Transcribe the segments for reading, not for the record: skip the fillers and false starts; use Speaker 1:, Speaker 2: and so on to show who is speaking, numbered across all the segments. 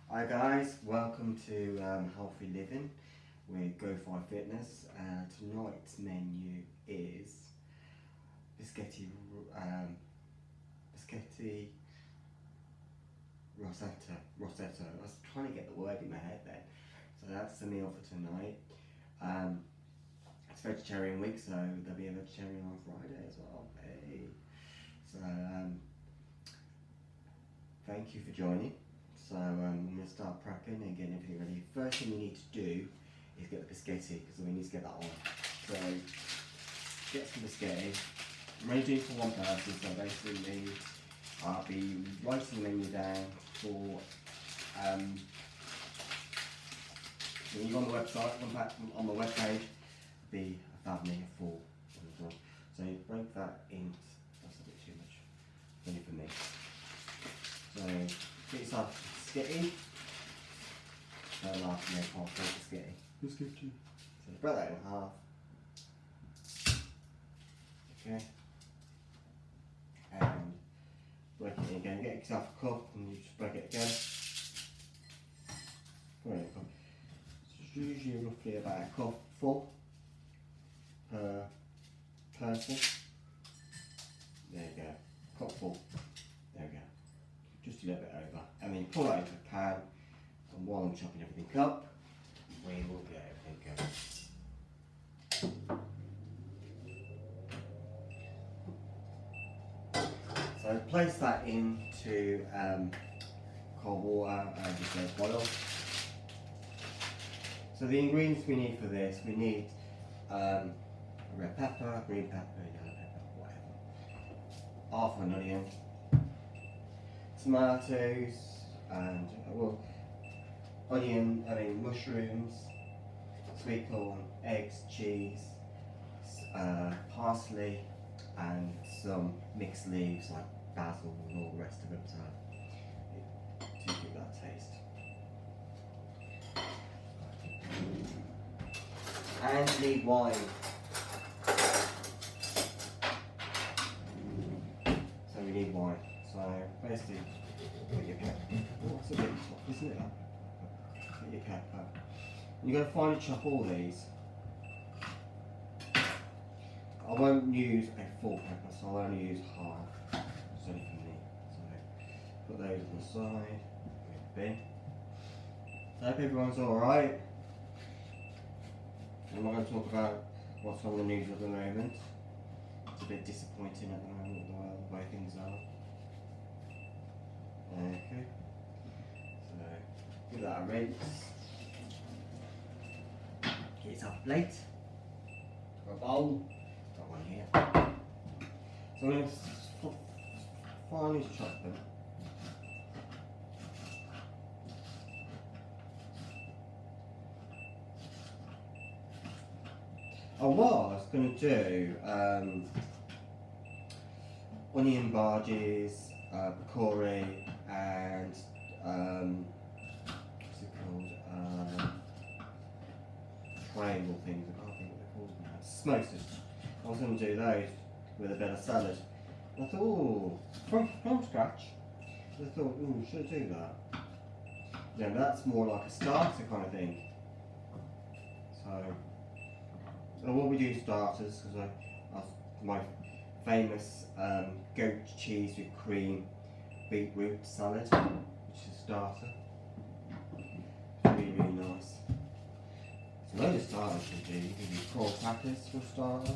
Speaker 1: Hi guys, welcome to Healthy Living with Go5 Fitness. Tonight's menu is biscotti, biscotti Rossetto. I was trying to get the word in my head then. So that's the meal for tonight. It's vegetarian week, so there'll be a vegetarian on Friday as well. Hey. So thank you for joining. So I'm going to start prepping and getting everything ready. First thing we need to do is get the biscotti, because we need to get that on. So get some biscotti. I'm only doing for one person, so basically I'll be writing the menu down for when you go on the website, on the web page, be a family of 4. So you break that into, that's a bit too much, only for me. So get yourself biscotti. Last minute half full biscotti. So break that in half. Okay. And break it again. Get yourself a cup and you just break it again. Put it in a cup. It's usually roughly about a cup full per person. There you go. Cup full. There we go. Just a little bit over, and then pull that into a pan, and while I'm chopping everything up, we will get everything going. So place that into cold water and just let it boil. So the ingredients we need for this, we need red pepper, green pepper, yellow pepper, whatever. Half an onion. Tomatoes and mushrooms, sweet corn, eggs, cheese, parsley, and some mixed leaves like basil and all the rest of it to give that taste. And you need wine. So we need wine. So basically, put your pepper. Oh, it's a bit top, isn't it? Put your pepper. You're going to finely chop all these. I won't use a full pepper, so I'll only use half. It's only for me. So put those on the side. Bin. I hope everyone's alright. I'm not going to talk about what's on the news at the moment. It's a bit disappointing at the moment, the way things are. Okay, so give that a rinse. Get yourself a plate or a bowl. Got one here. So I'm going to finely chop them. I was going to do onion barges, pecori, and what's it called? Triangle things. I can't think what they're called now. Smokers. I was going to do those with a bit of salad. And I thought, oh, from scratch. I thought, oh, should I do that? Yeah, but that's more like a starter kind of thing. So I will be doing starters because my famous goat cheese with cream beetroot salad, which is a starter. It's really, really nice. There's a load of starters you can do. You can do prawn crackers for a starter.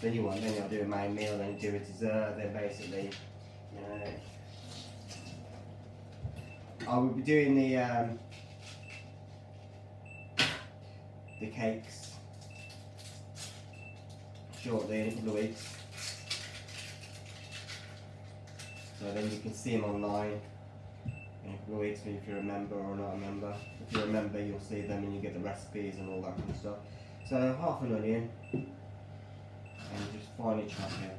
Speaker 1: Then I'll do a main meal, then do a dessert, then basically, you know, I will be doing the cakes shortly in a couple of weeks. So then you can see them online in a couple of weeks if you're a member or not a member. If you're a member, you'll see them and you get the recipes and all that kind of stuff. So half an onion and just finely chop it.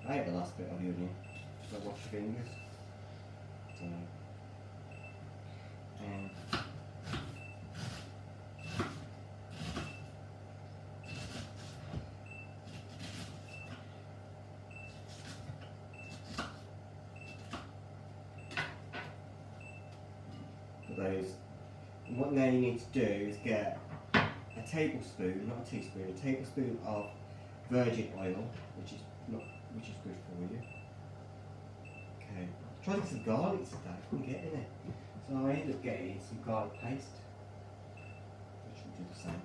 Speaker 1: I ate the last bit of the onion, so wash your fingers. So for those. And what now you need to do is get a tablespoon, not a teaspoon, a tablespoon of virgin oil, which is good for you. Okay. Try to get some garlic today. I couldn't get any. So I ended up getting some garlic paste. Which will do the same.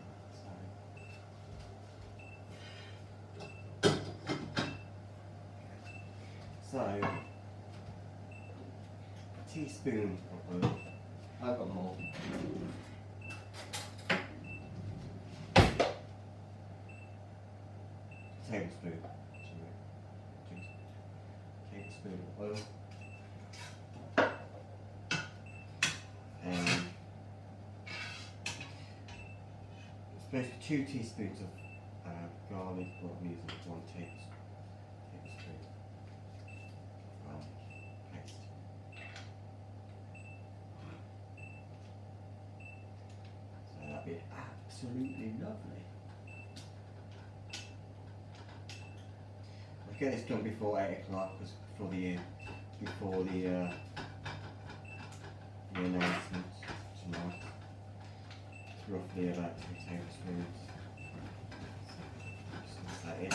Speaker 1: So a teaspoon of oil. I've got more. Tablespoon. Tablespoon of oil. And it's supposed to be 2 teaspoons of garlic, but I'm using 1 tablespoon of garlic paste. So that'd be absolutely lovely. I'll get this done before 8 o'clock, because before the announcement tonight. It's roughly about 2 tablespoons. Just mix that in.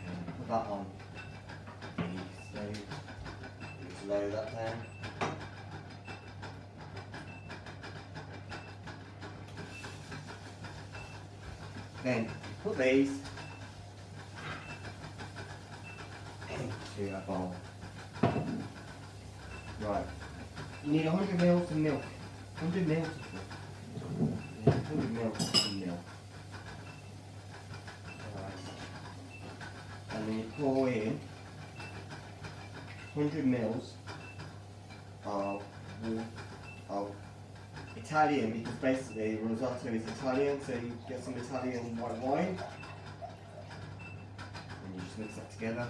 Speaker 1: And put that on the stove. Just lower that down. Then put these into a bowl. Right. You need 100 ml of milk. 100 ml of milk. Yeah, 100 ml of milk. Right. And then you pour in 100 ml of Italian, because basically risotto is Italian, so you get some Italian white wine. And you just mix that together.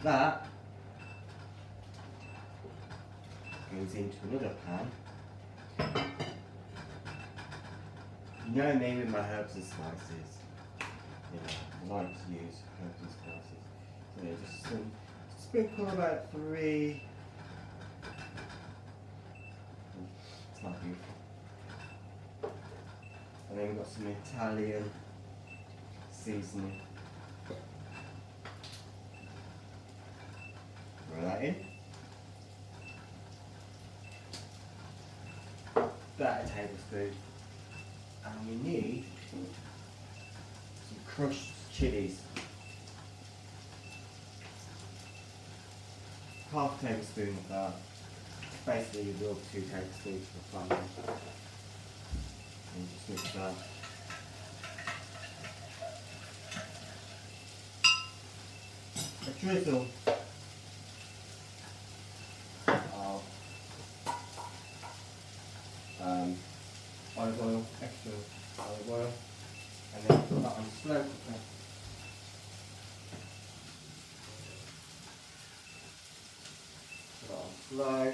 Speaker 1: That goes into another pan. You know me with my herbs and spices. You know, I like to use herbs and spices. So just sprinkle about 3. It's not beautiful. And then we've got some Italian seasoning. Throw that in. About a tablespoon. And we need some crushed chilies. Half tablespoon of that. Basically you will 2 tablespoons for the family. And just mix that. A drizzle olive oil, extra olive oil, and then put that on slow cooker. Put that on slow,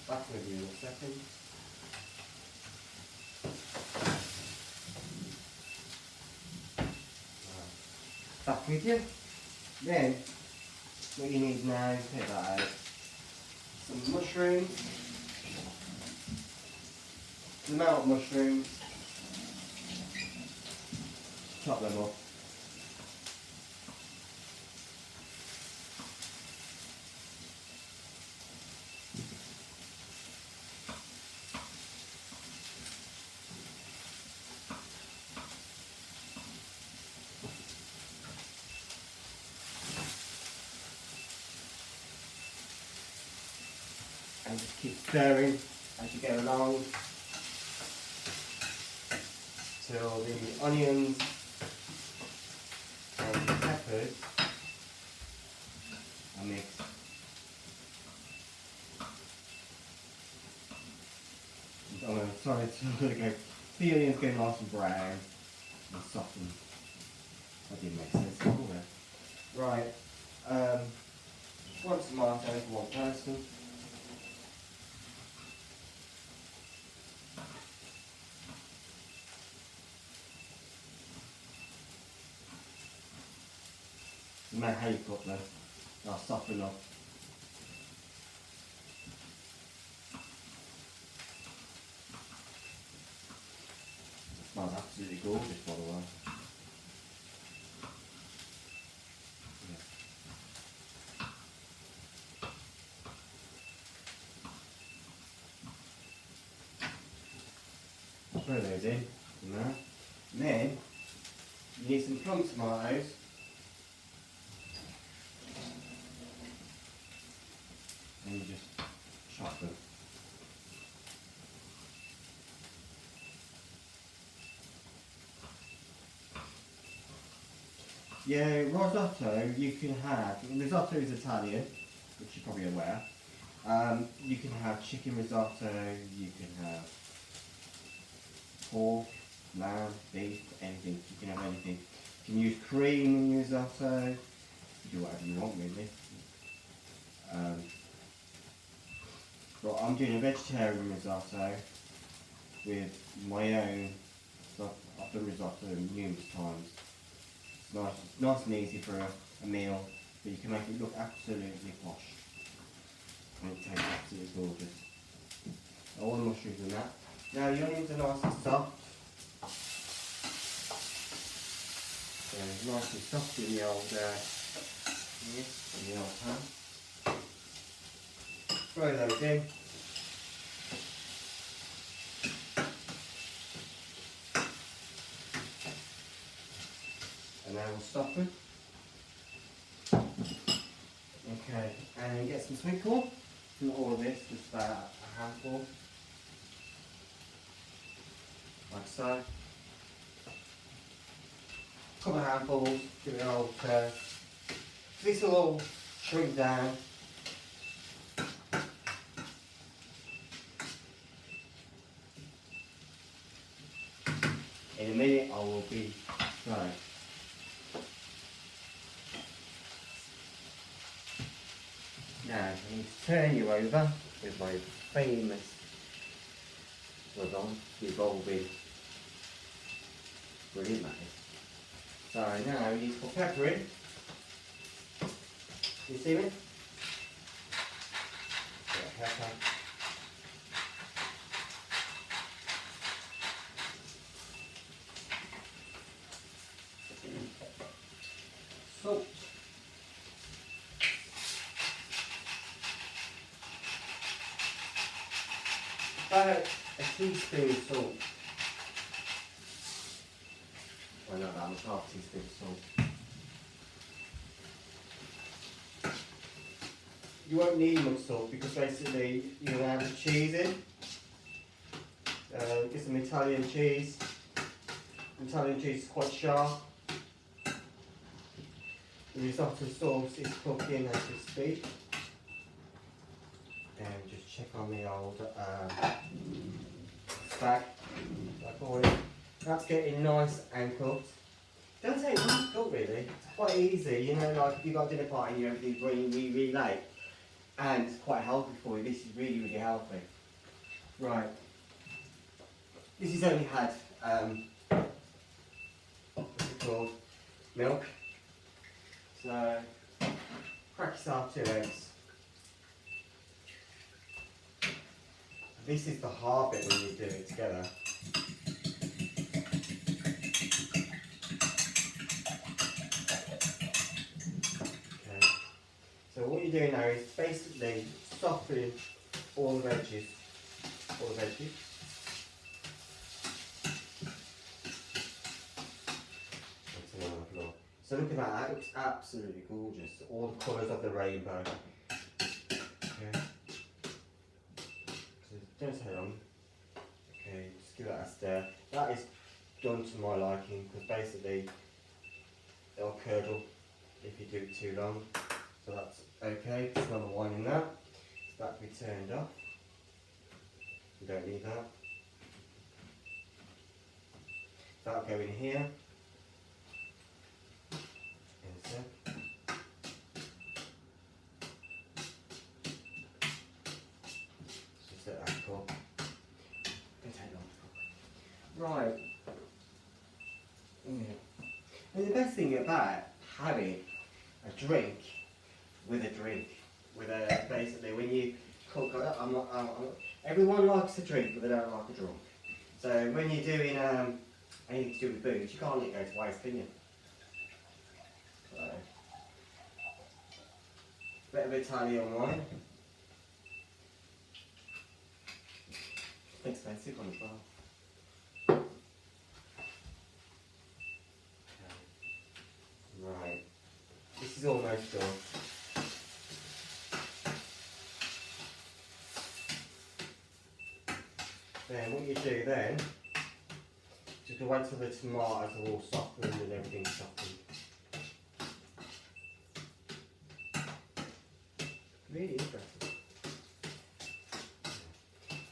Speaker 1: back with you in a second. Back with you. Then, what you need now is take that out. Some mushrooms. The amount of mushrooms, chop them up. And just keep stirring as you go along, till the onions and the peppers are mixed. Oh, sorry, it's going to go. The onions go nice and brown and soften. That didn't make sense at all there. Right, 1 tomato for 1 person. No matter how you cook them, they'll soften up. It smells absolutely gorgeous, by the way. Throw those in, you know. And then you need some plum tomatoes. And you just chop them. Yeah, risotto you can have. Risotto is Italian, which you're probably aware. You can have chicken risotto. You can have pork, lamb, beef, anything. You can have anything. You can use cream in your risotto. You do whatever you want, really. But I'm doing a vegetarian risotto with my own. So I've done risotto numerous times. It's nice and easy for a meal, but you can make it look absolutely posh. And it tastes absolutely gorgeous. All the mushrooms and that. Now the onions are nice and soft. So nice and soft in the old pan. Throw those in. And now we'll soften. Okay, and then get some sweet corn. Not all of this, just about a handful. Like so. Couple of handfuls, give it an old turn. This will all shrink down. In a minute I will be done. Now I need to turn you over with my famous revolving brilliant that is. So now we need to put pepper in. You see me? Pepper. Salt. About a teaspoon of salt. Well, not that much, half a teaspoon of salt. You won't need much salt because basically you're going to have the cheese in. Get some Italian cheese. Italian cheese is quite sharp. The risotto sauce is cooking as we speak. And just check on the old spag. That's getting nice and cooked. Don't take long to cook really. It's quite easy, you know, like if you've got a dinner party and everything's running really late. And it's quite healthy for you. This is really, really healthy. Right. This has only had what's it called? Milk. So crack yourself 2 eggs. This is the hard bit when you do it together. Okay. So what you're doing now is basically softening all the veggies. So look at that, that looks absolutely gorgeous. All the colours of the rainbow. Okay. So don't take long. Okay, just give that a stir. That is done to my liking because basically it'll curdle if you do it too long. So that's okay, there's another wine in that. So that can be turned off. We don't need that. That'll go in here. Just let that cook. Don't take long to cook. Right. Yeah. And the best thing about having a drink with a drink. With a, basically, when you cook, everyone likes a drink, but they don't like a drunk. So when you're doing anything to do with booze, you can't let it go to waste, can you? So, bit of Italian wine. Expensive one as well. Okay. Right, this is almost done. Then what you do then, just wait till the tomatoes are all softened and everything's softened. Really interesting.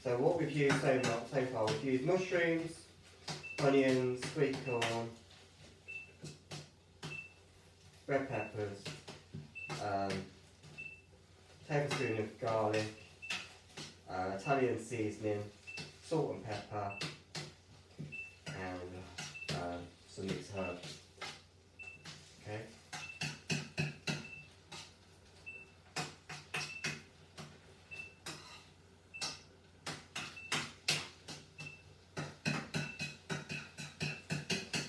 Speaker 1: So what we've used so far, we've used mushrooms, onions, sweet corn, red peppers, tablespoon of garlic, Italian seasoning, salt and pepper, and some mixed herbs. Okay.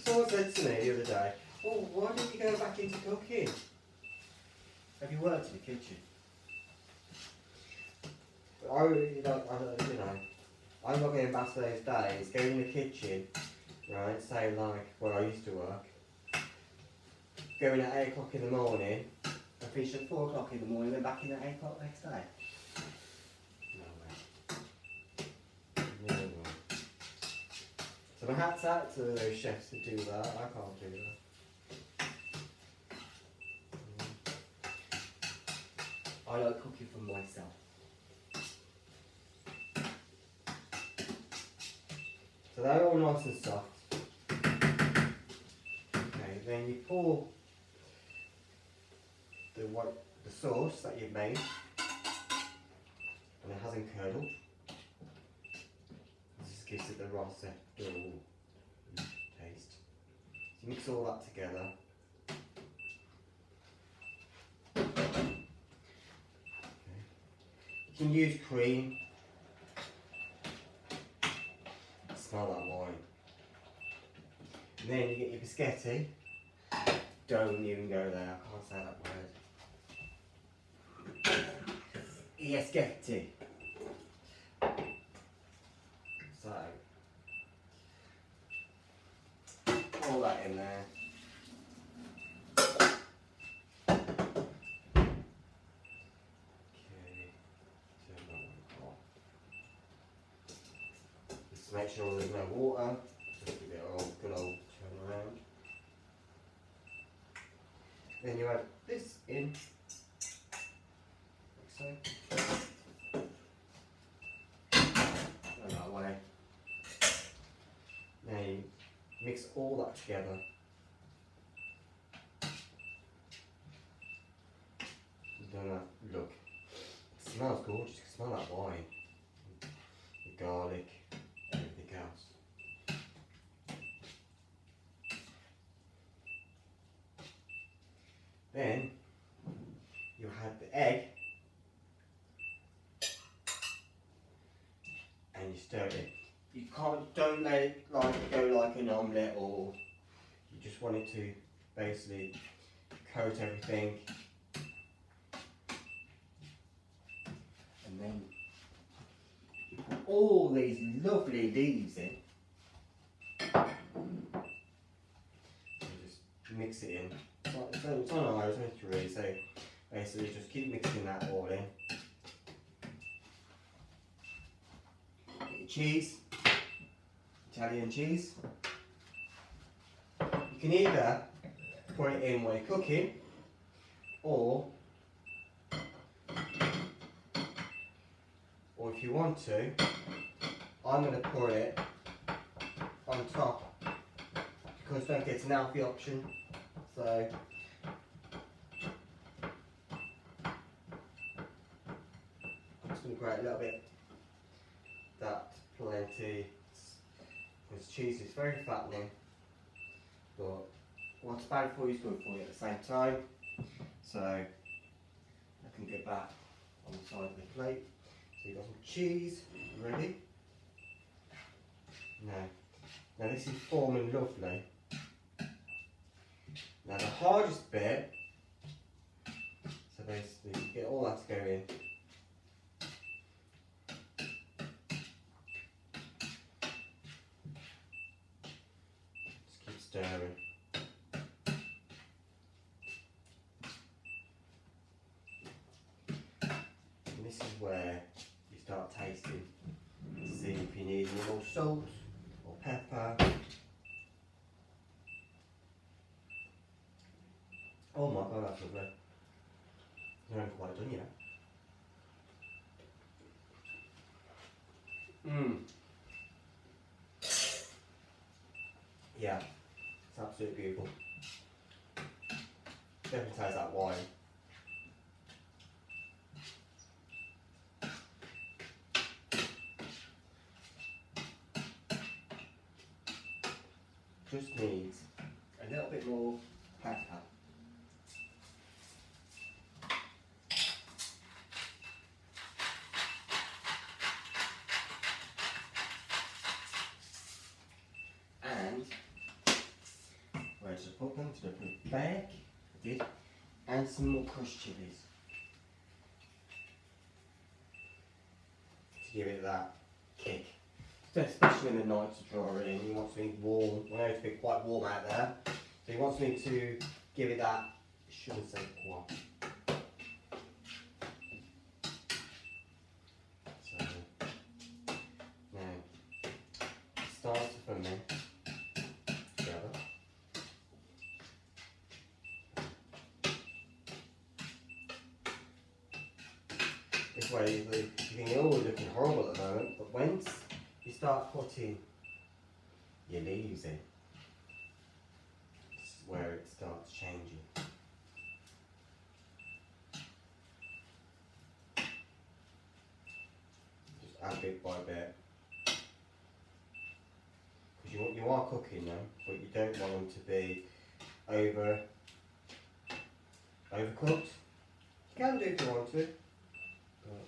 Speaker 1: Someone said to me the other day, "Oh, why did you go back into cooking? Have you worked in the kitchen?" I'm not going back to those days, going in the kitchen, right, say like where I used to work, going at 8 o'clock in the morning, and finish at 4 o'clock in the morning, then back in at 8 o'clock next day. No way. No way. So my hat's out to those chefs that do that, I can't do that. I like cooking for myself. So they're all nice and soft. Okay, then you pour the sauce that you've made, and it hasn't curdled. This just gives it the risotto taste. So mix all that together. Okay. You can use cream. Smell that wine. And then you get your biscotti. Don't even go there, I can't say that word. Biscotti. So, all that in there. Okay, turn that one off. Just make sure there's no water. Just give it a good old turn around. Then you add this in, like so. Go that way. Now you mix all that together. Look, it smells gorgeous. You can smell that wine, the garlic, everything else. Then you have the egg and you stir it. You don't let it go like an omelette, or you just want it to basically coat everything. And then you put all these lovely leaves in. And just mix it in. It's on high, it's only 3, so basically just keep mixing that all in. Get your cheese, Italian cheese. You can either put it in while you're cooking, or if you want to, I'm going to pour it on top, because don't get an healthy option. So I'm just going to grate a little bit, that plenty, because cheese is very fattening, but what's bad for you is good for you at the same time. So I can get that on the side of the plate. So you've got some cheese ready. Now this is forming lovely. Now the hardest bit, so basically you get all that to go in. Just keep stirring. And this is where you start tasting to see if you need any more salt or pepper. Oh my god, that's lovely. I haven't quite done yet. Yeah, it's absolutely beautiful. Definitely tastes like wine. Just needs a little bit more pepper. And where to put them? To put it back. I did. And some more crushed chilies. To give it that kick. Especially when the nights are drawing in, you want something warm. I know it's been quite warm out there. So you want something to give it that, I shouldn't say warm. So, now, start to ferment together. This way, you think you're always looking horrible at the moment, but once you start putting your leaves in, this is where it starts changing. Just add bit by bit. Because you are cooking them, but you don't want them to be overcooked. You can do if you want to. But,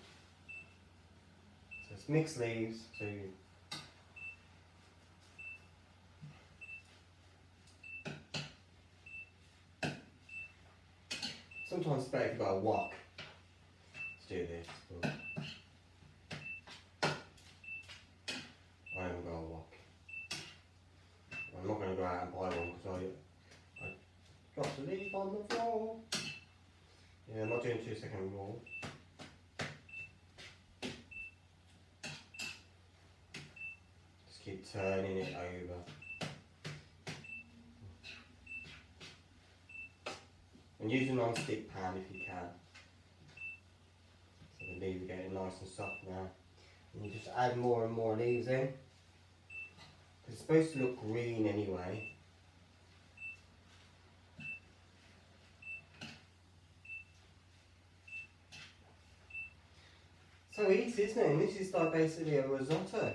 Speaker 1: so it's mixed leaves, so you sometimes it's better if you've got a wok to do this, but I haven't got a wok. I'm not going to go out and buy one because I dropped a leaf on the floor. Yeah, I'm not doing 2 second rule. Just keep turning it over. And use a non-stick pan if you can. So the leaves are getting nice and soft now. And you just add more and more leaves in. It's supposed to look green anyway. So easy, isn't it? And this is like basically a risotto.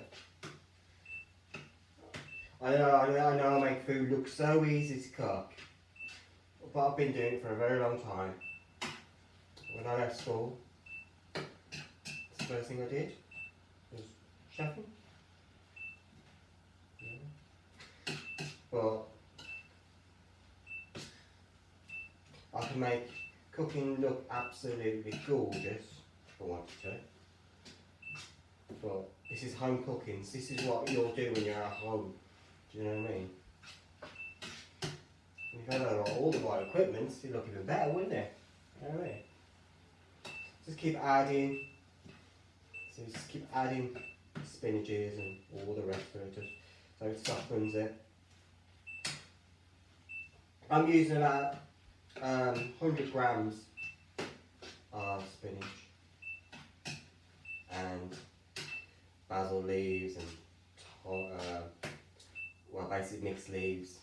Speaker 1: I know I make food look so easy to cook. But I've been doing it for a very long time. When I left school, that's the first thing I did was chefing. Yeah. But I can make cooking look absolutely gorgeous if I wanted to. But this is home cooking, so this is what you'll do when you're at home. Do you know what I mean? If you had all the right equipment, it'd look even better, wouldn't it? You know what I mean? Just keep adding. So just keep adding spinaches and all the rest of it, just so it softens it. I'm using about 100 grams of spinach and basil leaves and well, basically mixed leaves.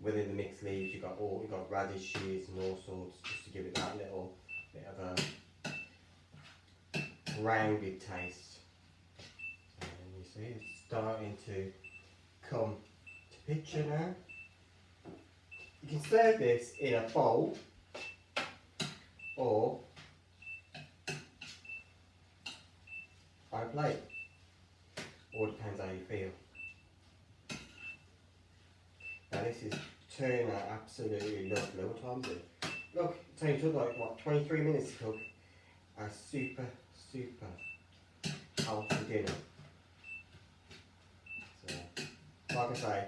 Speaker 1: Within the mixed leaves, you've got radishes and all sorts, just to give it that little bit of a rounded taste. And you see, it's starting to come to picture now. You can serve this in a bowl or on a plate. All depends how you feel. Now this is turning out absolutely lovely. What time is it? Look, it took like what, 23 minutes to cook a super healthy dinner. So, like I say,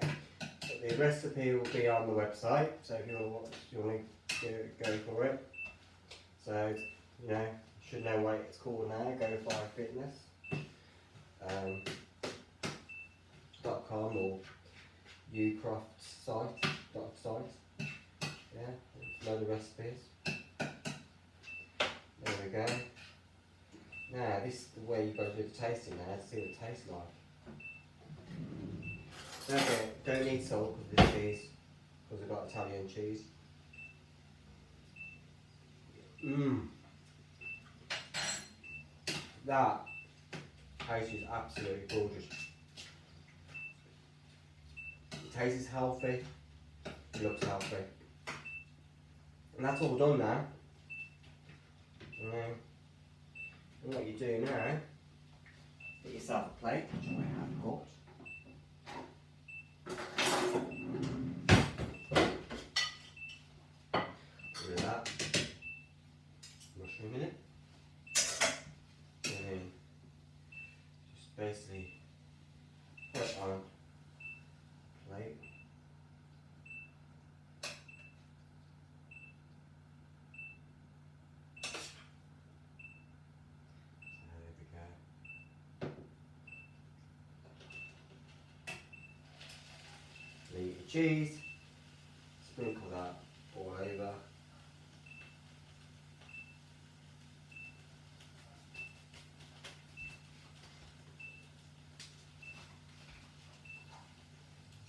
Speaker 1: the recipe will be on the website. So if you want to go for it. So you know, you should know what it's called now. Go Fire Fitness. .com or ucraftsite. Yeah, it's a load of recipes. There we go. Now this is where you've got to do the tasting now to see what it tastes like. Okay, don't need salt because of the cheese, because we've got Italian cheese. That taste is absolutely gorgeous. It tastes healthy, it looks healthy. And that's all done now. And what you do now, get yourself a plate, which I have got. Do that. Mushroom in it. And then just basically put it on a plate. Cheese, sprinkle that all over.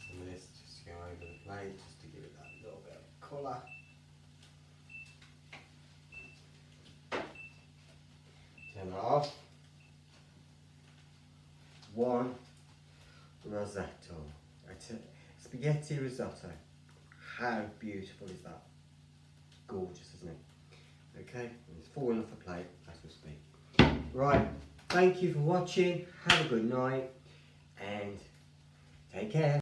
Speaker 1: Some of this just to go over the plate, just to give it that little bit of colour. Turn it off. One risotto. Spaghetti risotto. How beautiful is that? Gorgeous, isn't it? Okay, it's falling off the plate as we speak. Right, thank you for watching. Have a good night and take care.